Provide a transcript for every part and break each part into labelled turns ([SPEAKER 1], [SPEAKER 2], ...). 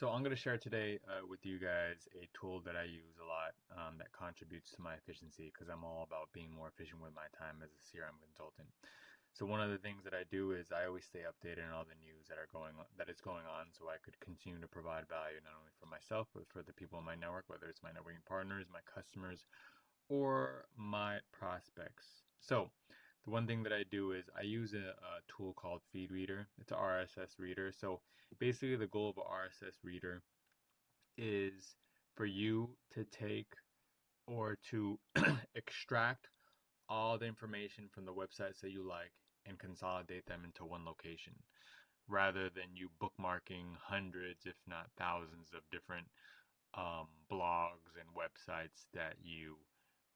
[SPEAKER 1] So I'm going to share today with you guys a tool that I use a lot that contributes to my efficiency because I'm all about being more efficient with my time as a CRM consultant. So one of the things that I do is I always stay updated on all the news that is going on, so I could continue to provide value not only for myself but for the people in my network, whether it's my networking partners, my customers, or my prospects. So the one thing that I do is I use a tool called Feedreader. It's an RSS reader. So basically the goal of an RSS reader is for you to take or to extract all the information from the websites that you like and consolidate them into one location, rather than you bookmarking hundreds, if not thousands, of different blogs and websites that you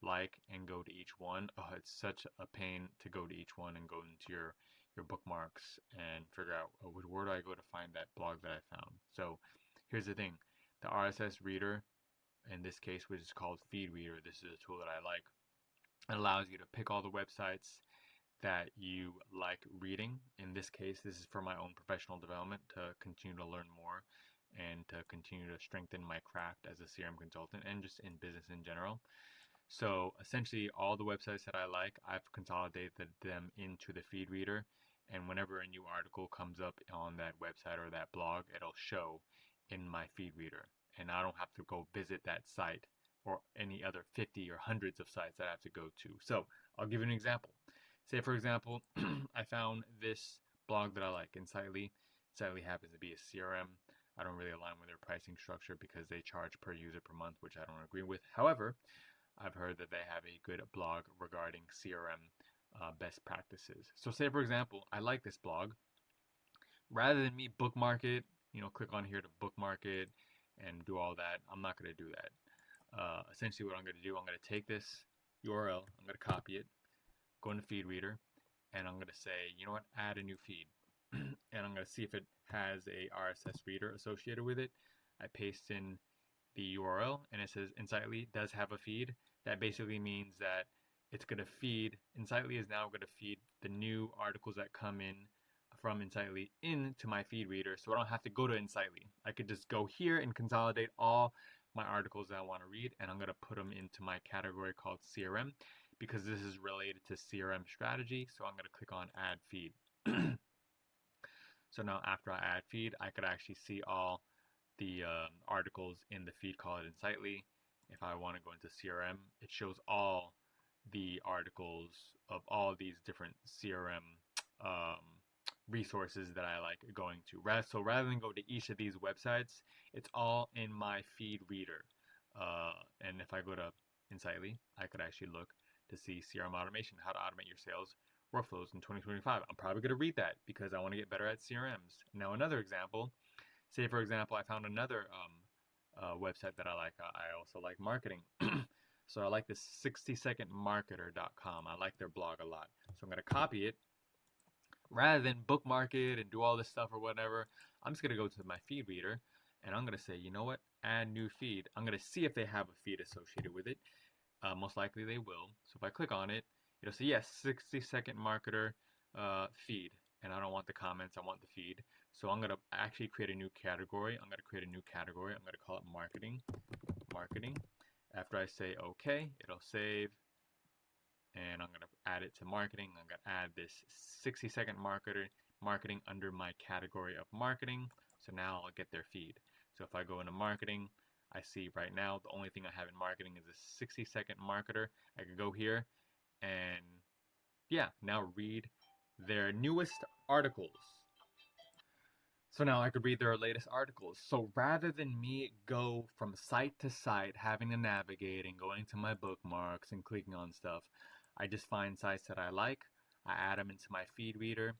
[SPEAKER 1] like and go to each one. Oh, it's such a pain to go to each one and go into your bookmarks and figure out where do I go to find that blog that I found. So here's the thing, the RSS reader in this case, which is called Feedreader, this is a tool that I like. It allows you to pick all the websites that you like reading. In this case, this is for my own professional development, to continue to learn more and to continue to strengthen my craft as a CRM consultant and just in business in general. So essentially all the websites that I like, I've consolidated them into the Feedreader, and whenever a new article comes up on that website or that blog, it'll show in my Feedreader, and I don't have to go visit that site or any other 50 or hundreds of sites that I have to go to. So I'll give you an example. Say for example, I found this blog that I like in 𝘁𝗍. 𝘁𝗍 happens to be a CRM. I don't really align with their pricing structure because they charge per user per month, which I don't agree with. However, I've heard that they have a good blog regarding CRM best practices. So say for example, I like this blog. Rather than me bookmark it, click on here to bookmark it and do all that, I'm not going to do that. Essentially what I'm going to do, I'm going to take this URL, I'm going to copy it, go into Feedreader, and I'm going to say, you know what, add a new feed. And I'm going to see if it has a RSS reader associated with it. I paste in the URL and it says 𝘁𝗍 does have a feed. That basically means that it's going to feed, 𝘁𝗍 is now going to feed the new articles that come in from 𝘁𝗍 into my Feedreader, so I don't have to go to 𝘁𝗍. I could just go here and consolidate all my articles that I want to read, and I'm going to put them into my category called CRM because this is related to CRM strategy. So I'm going to click on add feed. So now after I add feed, I could actually see all the articles in the feed called 𝘁𝗍. If I want to go into CRM, it shows all the articles of all these different CRM resources that I like going to. So rather than go to each of these websites, it's all in my Feedreader. And if I go to 𝘁𝗍, I could actually look to see CRM automation, how to automate your sales workflows in 2025. I'm probably going to read that because I want to get better at CRMs. Now another example, say for example, I found another website that I like. I also like marketing. So I like this 𝘁𝗵𝗁𝗁.com. I like their blog a lot. So I'm going to copy it. Rather than bookmark it and do all this stuff or whatever, I'm just going to go to my Feedreader and I'm going to say, you know what, add new feed. I'm going to see if they have a feed associated with it. Most likely they will. So if I click on it, it'll say, yes, 60-second marketer feed. And I don't want the comments, I want the feed. So I'm going to actually create a new category. I'm going to call it marketing. After I say OK, it'll save. And I'm going to add it to marketing. I'm going to add this 60-second marketing under my category of marketing. So now I'll get their feed. So if I go into marketing, I see right now the only thing I have in marketing is a 60-second marketer. I could go here and now read their newest articles. So now I could read their latest articles. So rather than me go from site to site, having to navigate and going to my bookmarks and clicking on stuff, I just find sites that I like. I add them into my Feedreader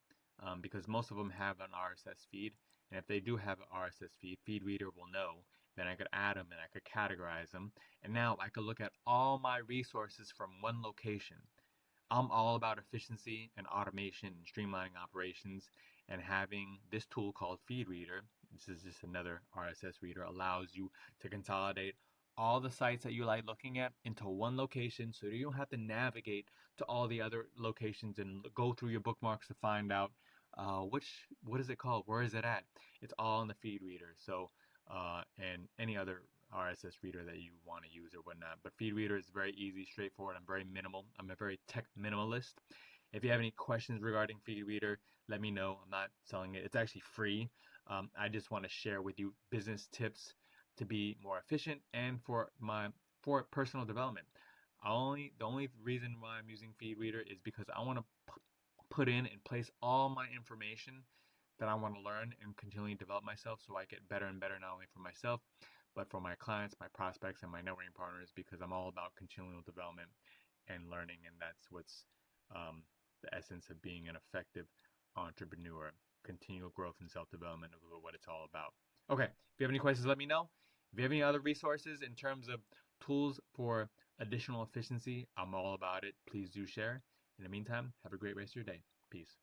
[SPEAKER 1] because most of them have an RSS feed. And if they do have an RSS feed, Feedreader will know. Then I could add them and I could categorize them. And now I could look at all my resources from one location. I'm all about efficiency and automation and streamlining operations, and having this tool called Feedreader, this is just another RSS reader, allows you to consolidate all the sites that you like looking at into one location so you don't have to navigate to all the other locations and go through your bookmarks to find out what is it called, where is it at. It's all in the Feedreader. So and any other RSS reader that you want to use or whatnot. But Feedreader is very easy, straightforward. I'm very minimal. I'm a very tech minimalist. If you have any questions regarding Feedreader, let me know. I'm not selling it. It's actually free. I just want to share with you business tips to be more efficient and for personal development. The only reason why I'm using Feedreader is because I want to put in and place all my information that I want to learn and continually develop myself so I get better and better, not only for myself, but for my clients, my prospects, and my networking partners, because I'm all about continual development and learning, and that's what's the essence of being an effective entrepreneur. Continual growth and self-development is what it's all about. Okay, if you have any questions, let me know. If you have any other resources in terms of tools for additional efficiency, I'm all about it. Please do share. In the meantime, have a great rest of your day. Peace.